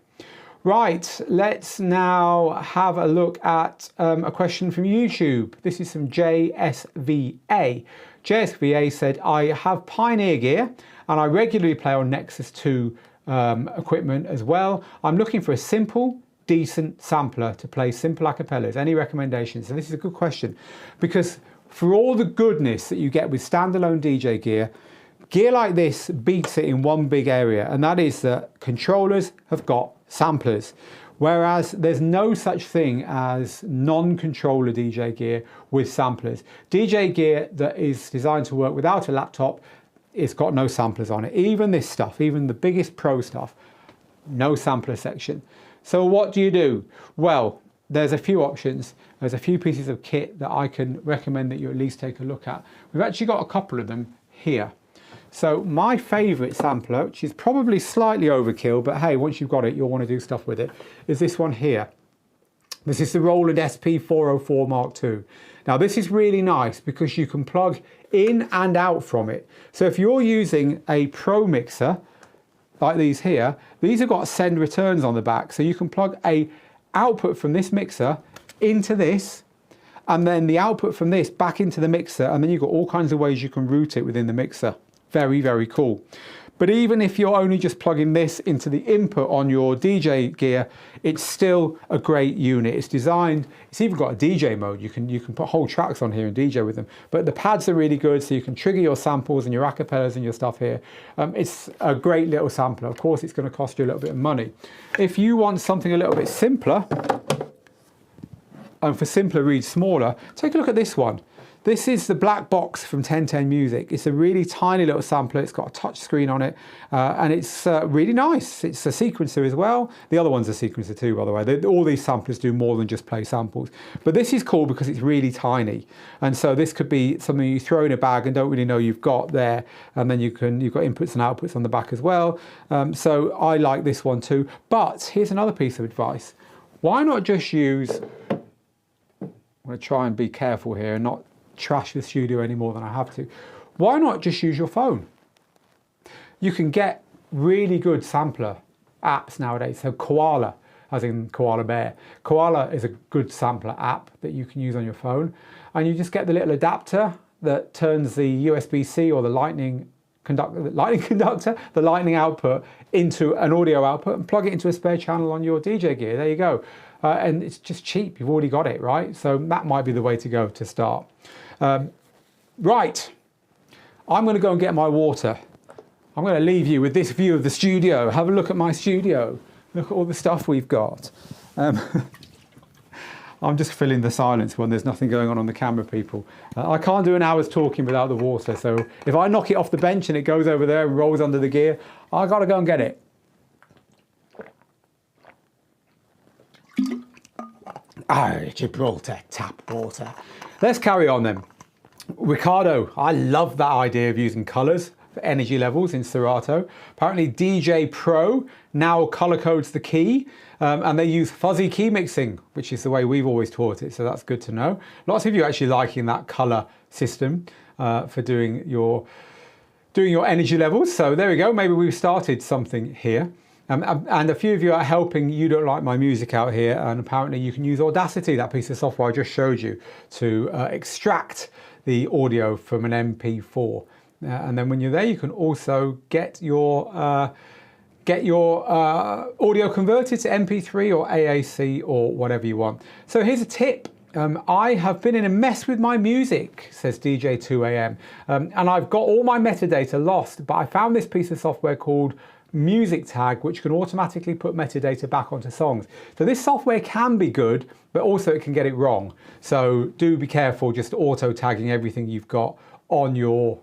Right, let's now have a look at a question from YouTube. This is from JSVA. JSVA said, I have Pioneer gear and I regularly play on Nexus 2 equipment as well. I'm looking for a simple, decent sampler to play simple acapellas. Any recommendations? And this is a good question, because for all the goodness that you get with standalone DJ gear, gear like this beats it in one big area, and that is that controllers have got samplers, whereas there's no such thing as non-controller DJ gear with samplers. DJ gear that is designed to work without a laptop, it's got no samplers on it. Even this stuff, even the biggest pro stuff, no sampler section. So what do you do? Well, there's a few options. There's a few pieces of kit that I can recommend that you at least take a look at. We've actually got a couple of them here. So my favorite sampler, which is probably slightly overkill, but hey, once you've got it, you'll want to do stuff with it, is this one here. This is the Roland SP404 Mark II. Now this is really nice because you can plug in and out from it. So if you're using a Pro mixer, like these here, these have got send returns on the back. So you can plug a output from this mixer into this, and then the output from this back into the mixer, and then you've got all kinds of ways you can route it within the mixer. Very, very cool. But even if you're only just plugging this into the input on your DJ gear, it's still a great unit. It's designed, it's even got a DJ mode. You can put whole tracks on here and DJ with them. But the pads are really good, so you can trigger your samples and your acapellas and your stuff here. It's a great little sampler. Of course, it's going to cost you a little bit of money. If you want something a little bit simpler, and for simpler reads smaller, take a look at this one. This is the black box from 1010 Music. It's a really tiny little sampler. It's got a touch screen on it, and it's really nice. It's a sequencer as well. The other one's a sequencer too, by the way. All these samplers do more than just play samples. But this is cool because it's really tiny. And so this could be something you throw in a bag and don't really know you've got there. And then you've got inputs and outputs on the back as well. So I like this one too. But here's another piece of advice. Why not just use, I'm going to try and be careful here and not trash the studio any more than I have to. Why not just use your phone? You can get really good sampler apps nowadays. So Koala, as in koala bear. Koala is a good sampler app that you can use on your phone, and you just get the little adapter that turns the USB-C or the lightning output into an audio output and plug it into a spare channel on your DJ gear. There you go. And it's just cheap. You've already got it, right? So that might be the way to go to start. Right, I'm going to go and get my water. I'm going to leave you with this view of the studio. Have a look at my studio. Look at all the stuff we've got. I'm just filling the silence when there's nothing going on the camera, people. I can't do an hour's talking without the water, so if I knock it off the bench and it goes over there and rolls under the gear, I've got to go and get it. Gibraltar tap water. Let's carry on then. Ricardo, I love that idea of using colours for energy levels in Serato. Apparently DJ Pro now colour codes the key, and they use fuzzy key mixing, which is the way we've always taught it, so that's good to know. Lots of you are actually liking that colour system for doing your energy levels, so there we go. Maybe we've started something here. And a few of you are helping You Don't Like My Music out here, and apparently you can use Audacity, that piece of software I just showed you, to extract the audio from an MP4. And then when you're there, you can also get your audio converted to MP3 or AAC or whatever you want. So here's a tip. I have been in a mess with my music, says DJ2AM, and I've got all my metadata lost, but I found this piece of software called Music Tag, which can automatically put metadata back onto songs. So this software can be good, but also it can get it wrong. So do be careful just auto tagging everything you've got on your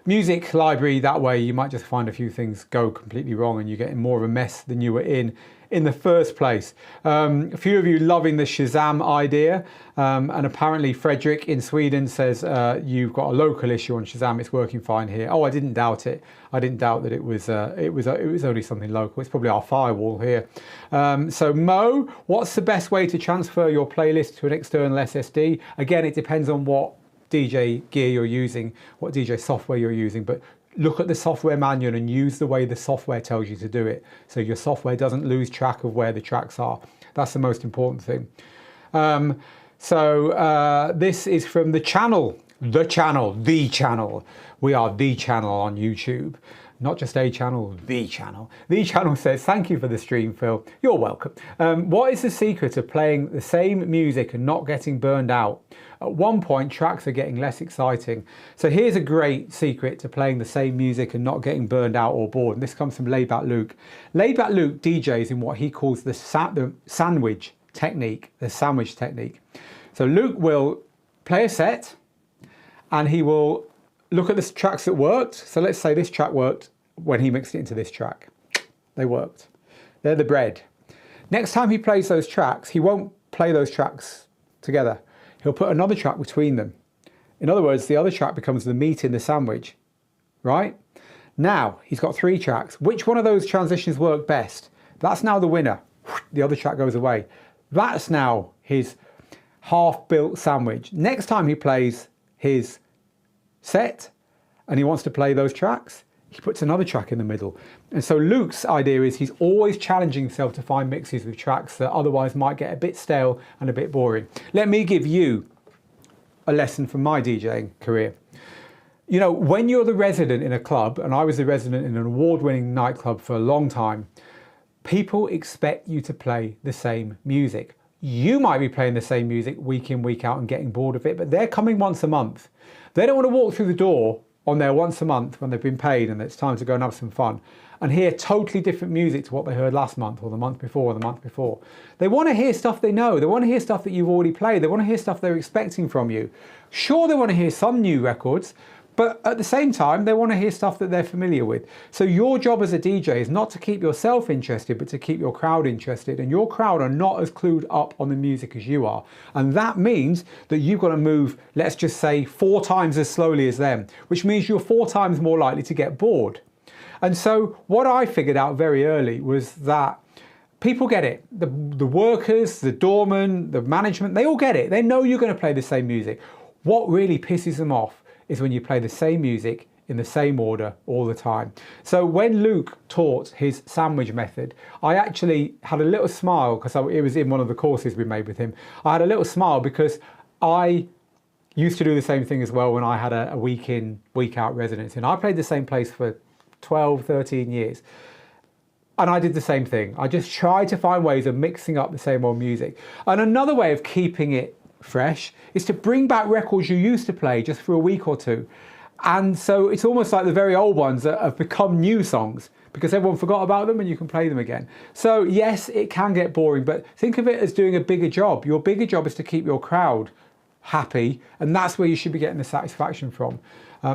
music library. That way you might just find a few things go completely wrong and you're getting more of a mess than you were in the first place. A few of you loving the Shazam idea, and apparently Frederick in Sweden says you've got a local issue on Shazam. It's working fine here. Oh, I didn't doubt it. I didn't doubt that it was only something local. It's probably our firewall here. So Mo, what's the best way to transfer your playlist to an external SSD? Again, it depends on what DJ gear you're using, what DJ software you're using, but look at the software manual and use the way the software tells you to do it, so your software doesn't lose track of where the tracks are. That's the most important thing. This is from the channel. The channel. We are the channel on YouTube. Not just a channel, the channel. The channel says, thank you for the stream, Phil. You're welcome. What is the secret of playing the same music and not getting burned out? At one point, tracks are getting less exciting. So here's a great secret to playing the same music and not getting burned out or bored. And this comes from Layback Luke. Layback Luke DJs in what he calls the sandwich technique, So Luke will play a set and he will look at the tracks that worked. So let's say this track worked when he mixed it into this track. They worked. They're the bread. Next time he plays those tracks, he won't play those tracks together. He'll put another track between them. In other words, the other track becomes the meat in the sandwich, right? Now, he's got 3 tracks. Which one of those transitions worked best? That's now the winner. The other track goes away. That's now his half-built sandwich. Next time he plays his set and he wants to play those tracks, he puts another track in the middle. And so Luke's idea is he's always challenging himself to find mixes with tracks that otherwise might get a bit stale and a bit boring. Let me give you a lesson from my DJing career. You know, when you're the resident in a club, and I was the resident in an award-winning nightclub for a long time, people expect you to play the same music. You might be playing the same music week in, week out and getting bored of it, but they're coming once a month. They don't want to walk through the door on their once a month when they've been paid and it's time to go and have some fun and hear totally different music to what they heard last month or the month before or the month before. They want to hear stuff they know. They want to hear stuff that you've already played. They want to hear stuff they're expecting from you. Sure, they want to hear some new records, but at the same time, they want to hear stuff that they're familiar with. So your job as a DJ is not to keep yourself interested, but to keep your crowd interested. And your crowd are not as clued up on the music as you are. And that means that you've got to move, let's just say, 4 times as slowly as them, which means you're 4 times more likely to get bored. And so what I figured out very early was that people get it. The workers, the doormen, the management, they all get it. They know you're going to play the same music. What really pisses them off is when you play the same music in the same order all the time. So when Luke taught his sandwich method, I actually had a little smile because it was in one of the courses we made with him. I had a little smile because I used to do the same thing as well when I had a week in, week out residency. And I played the same place for 12, 13 years. And I did the same thing. I just tried to find ways of mixing up the same old music. And another way of keeping it fresh is to bring back records you used to play just for a week or two. And so it's almost like the very old ones that have become new songs because everyone forgot about them and you can play them again. So yes, it can get boring, but think of it as doing a bigger job. Your bigger job is to keep your crowd happy, and that's where you should be getting the satisfaction from.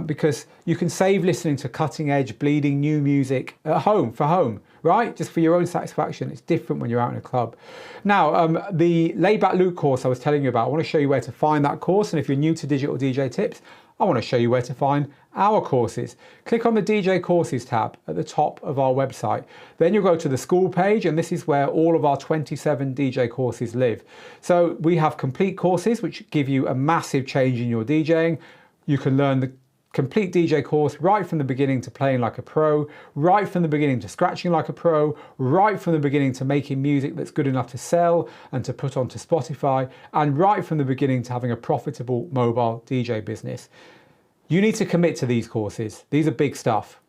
Because you can save listening to cutting edge, bleeding new music at home, for home, right? Just for your own satisfaction. It's different when you're out in a club. Now, the Layback Luke course I was telling you about, I want to show you where to find that course. And if you're new to Digital DJ Tips, I want to show you where to find our courses. Click on the DJ Courses tab at the top of our website. Then you'll go to the school page, and this is where all of our 27 DJ courses live. So we have complete courses, which give you a massive change in your DJing. You can learn the complete DJ course right from the beginning to playing like a pro, right from the beginning to scratching like a pro, right from the beginning to making music that's good enough to sell and to put onto Spotify, and right from the beginning to having a profitable mobile DJ business. You need to commit to these courses. These are big stuff.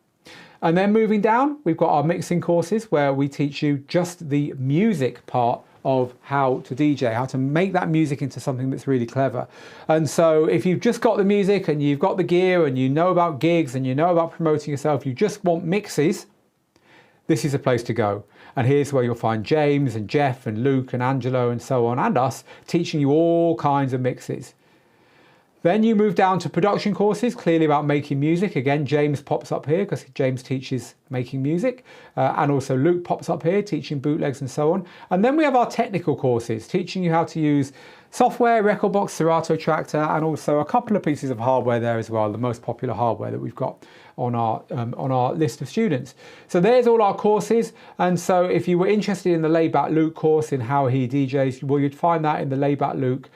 And then moving down, we've got our mixing courses where we teach you just the music part of how to DJ, how to make that music into something that's really clever. And so if you've just got the music and you've got the gear and you know about gigs and you know about promoting yourself, you just want mixes, this is a place to go. And here's where you'll find James and Jeff and Luke and Angelo and so on, and us teaching you all kinds of mixes. Then you move down to production courses, clearly about making music. Again, James pops up here because James teaches making music. And also Luke pops up here teaching bootlegs and so on. And then we have our technical courses, teaching you how to use software, record box, Serato, Traktor, and also a couple of pieces of hardware there as well, the most popular hardware that we've got on our list of students. So there's all our courses. And so if you were interested in the Layback Luke course in how he DJs, well, you'd find that in the Layback Luke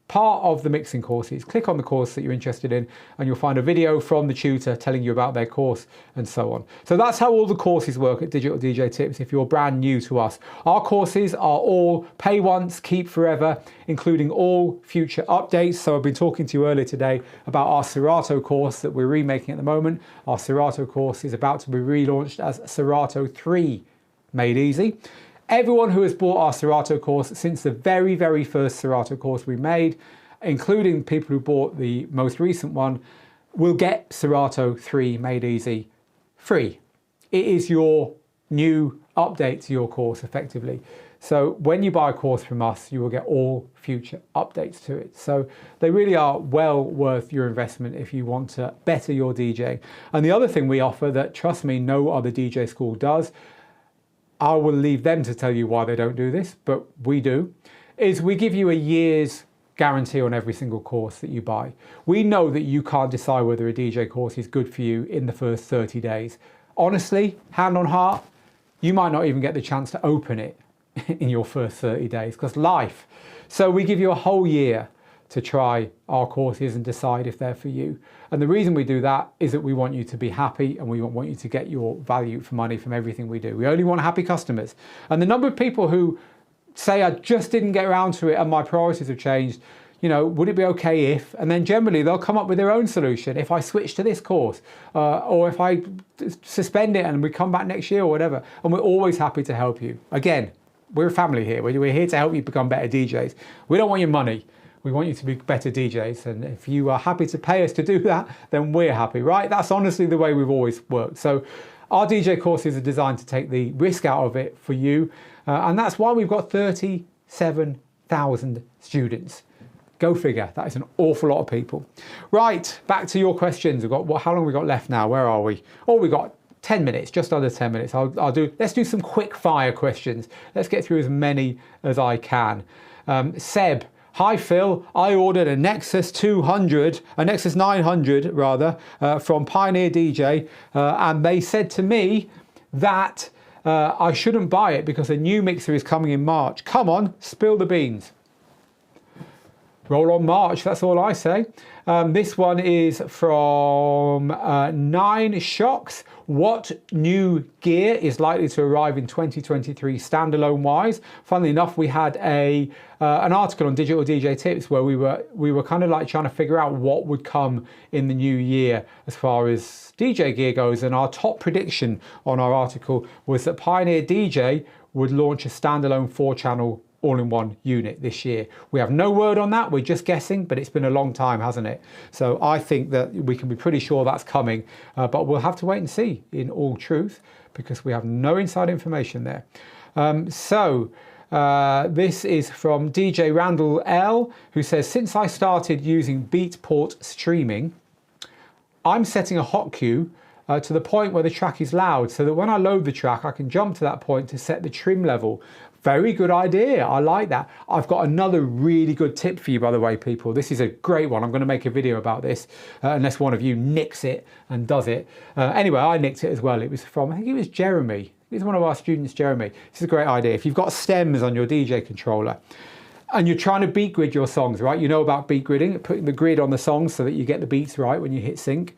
part of the mixing courses. Click on the course that you're interested in and you'll find a video from the tutor telling you about their course and so on. So that's how all the courses work at Digital DJ Tips if you're brand new to us. Our courses are all pay once, keep forever, including all future updates. So I've been talking to you earlier today about our Serato course that we're remaking at the moment. Our Serato course is about to be relaunched as Serato 3 Made Easy. Everyone who has bought our Serato course since the very, very first Serato course we made, including people who bought the most recent one, will get Serato 3 Made Easy free. It is your new update to your course, effectively. So when you buy a course from us, you will get all future updates to it. So they really are well worth your investment if you want to better your DJing. And the other thing we offer that, trust me, no other DJ school does, I will leave them to tell you why they don't do this, but we do, is we give you a year's guarantee on every single course that you buy. We know that you can't decide whether a DJ course is good for you in the first 30 days. Honestly, hand on heart, you might not even get the chance to open it in your first 30 days because life. So we give you a whole year to try our courses and decide if they're for you. And the reason we do that is that we want you to be happy and we want you to get your value for money from everything we do. We only want happy customers. And the number of people who say, I just didn't get around to it and my priorities have changed, you know, would it be okay if? And then generally they'll come up with their own solution. If I switch to this course or if I suspend it and we come back next year or whatever. And we're always happy to help you. Again, we're a family here. We're here to help you become better DJs. We don't want your money. We want you to be better DJs, and if you are happy to pay us to do that, then we're happy, right? That's honestly the way we've always worked. So our DJ courses are designed to take the risk out of it for you, and that's why we've got 37,000 students. Go figure, that is an awful lot of people. Right, back to your questions. We've got, how long have we got left now? Where are we? Oh, we've got 10 minutes, just under 10 minutes. Let's do some quick fire questions. Let's get through as many as I can. Seb. Hi Phil, I ordered a Nexus 900 rather, from Pioneer DJ, and they said to me that I shouldn't buy it because a new mixer is coming in March. Come on, spill the beans. Roll on March, that's all I say. This one is from 9 Shocks. What new gear is likely to arrive in 2023 standalone wise? Funnily enough, we had an article on Digital DJ Tips where we were kind of like trying to figure out what would come in the new year as far as DJ gear goes, and our top prediction on our article was that Pioneer DJ would launch a standalone 4-channel all-in-one unit this year. We have no word on that, we're just guessing, but it's been a long time, hasn't it? So I think that we can be pretty sure that's coming, but we'll have to wait and see in all truth, because we have no inside information there. This is from DJ Randall L, who says, since I started using Beatport streaming, I'm setting a hot cue to the point where the track is loud, so that when I load the track, I can jump to that point to set the trim level. Very good idea, I like that. I've got another really good tip for you, by the way, people. This is a great one. I'm going to make a video about this, unless one of you nicks it and does it. Anyway, I nicked it as well. It was from, I think it was Jeremy. He's one of our students, Jeremy. This is a great idea. If you've got stems on your DJ controller, and you're trying to beat grid your songs, right? You know about beat gridding, putting the grid on the songs so that you get the beats right when you hit sync.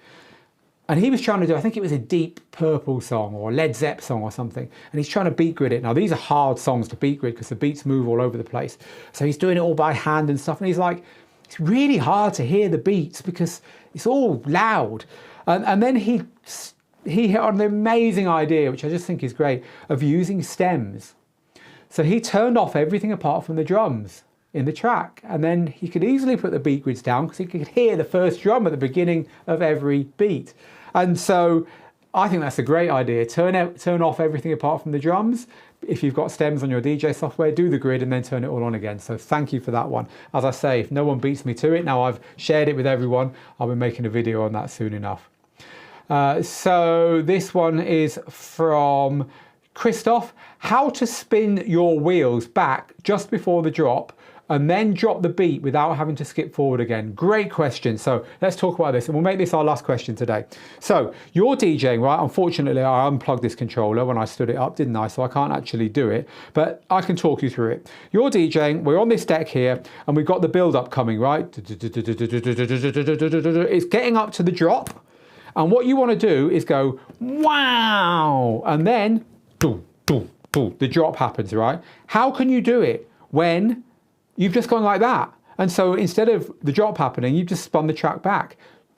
And he was trying to do, I think it was a Deep Purple song or a Led Zepp song or something. And he's trying to beat grid it. Now, these are hard songs to beat grid because the beats move all over the place. So he's doing it all by hand and stuff. And he's like, it's really hard to hear the beats because it's all loud. And then he hit on the amazing idea, which I just think is great, of using stems. So he turned off everything apart from the drums in the track, and then he could easily put the beat grids down because he could hear the first drum at the beginning of every beat. And so I think that's a great idea. Turn off everything apart from the drums. If you've got stems on your DJ software, do the grid and then turn it all on again. So thank you for that one. As I say, if no one beats me to it, now I've shared it with everyone, I'll be making a video on that soon enough. So this one is from Christoph. How to spin your wheels back just before the drop and then drop the beat without having to skip forward again? Great question. So let's talk about this, and we'll make this our last question today. So you're DJing, right? Unfortunately, I unplugged this controller when I stood it up, didn't I? So I can't actually do it, but I can talk you through it. You're DJing, we're on this deck here, and we've got the build up coming, right? It's getting up to the drop, and what you want to do is go, wow, and then the drop happens, right? How can you do it when you've just gone like that? And so instead of the drop happening, you've just spun the track back.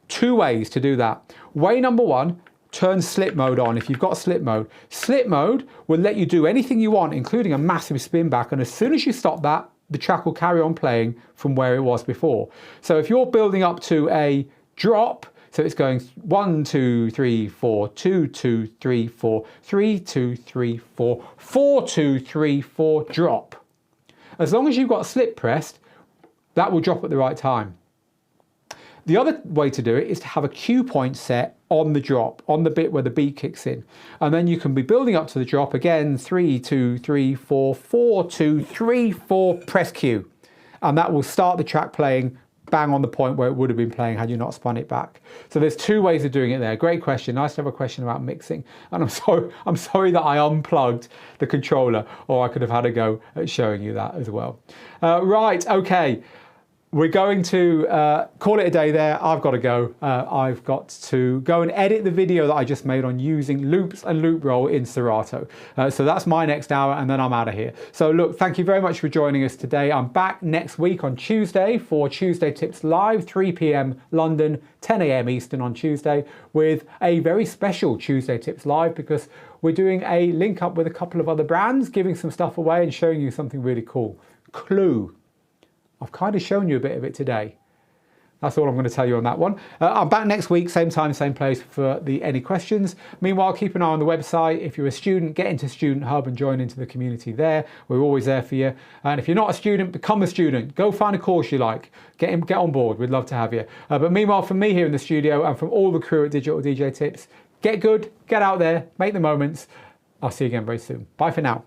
Two ways to do that. Way number one, turn slip mode on if you've got slip mode. Slip mode will let you do anything you want, including a massive spin back. And as soon as you stop that, the track will carry on playing from where it was before. So if you're building up to a drop, so it's going 1, 2, 3, 4, 2, 2, 3, 4, 3, 2, 3, 4, 4, 2, 3, 4, drop. As long as you've got slip pressed, that will drop at the right time. The other way to do it is to have a cue point set on the drop, on the bit where the beat kicks in. And then you can be building up to the drop again, 3, 2, 3, 4, 4, 2, 3, 4, press cue. And that will start the track playing bang on the point where it would have been playing had you not spun it back. So there's two ways of doing it there. Great question. Nice to have a question about mixing. And I'm sorry that I unplugged the controller, or I could have had a go at showing you that as well. Right, okay. We're going to call it a day there. I've got to go. I've got to go and edit the video that I just made on using loops and loop roll in Serato. So that's my next hour, and then I'm out of here. So look, thank you very much for joining us today. I'm back next week on Tuesday for Tuesday Tips Live, 3 p.m. London, 10 a.m. Eastern on Tuesday, with a very special Tuesday Tips Live, because we're doing a link up with a couple of other brands, giving some stuff away and showing you something really cool. Clue. I've kind of shown you a bit of it today. That's all I'm going to tell you on that one. I'm back next week, same time, same place for any questions. Meanwhile, keep an eye on the website. If you're a student, get into Student Hub and join into the community there. We're always there for you. And if you're not a student, become a student. Go find a course you like. Get on board. We'd love to have you. But meanwhile, from me here in the studio and from all the crew at Digital DJ Tips, get good, get out there, make the moments. I'll see you again very soon. Bye for now.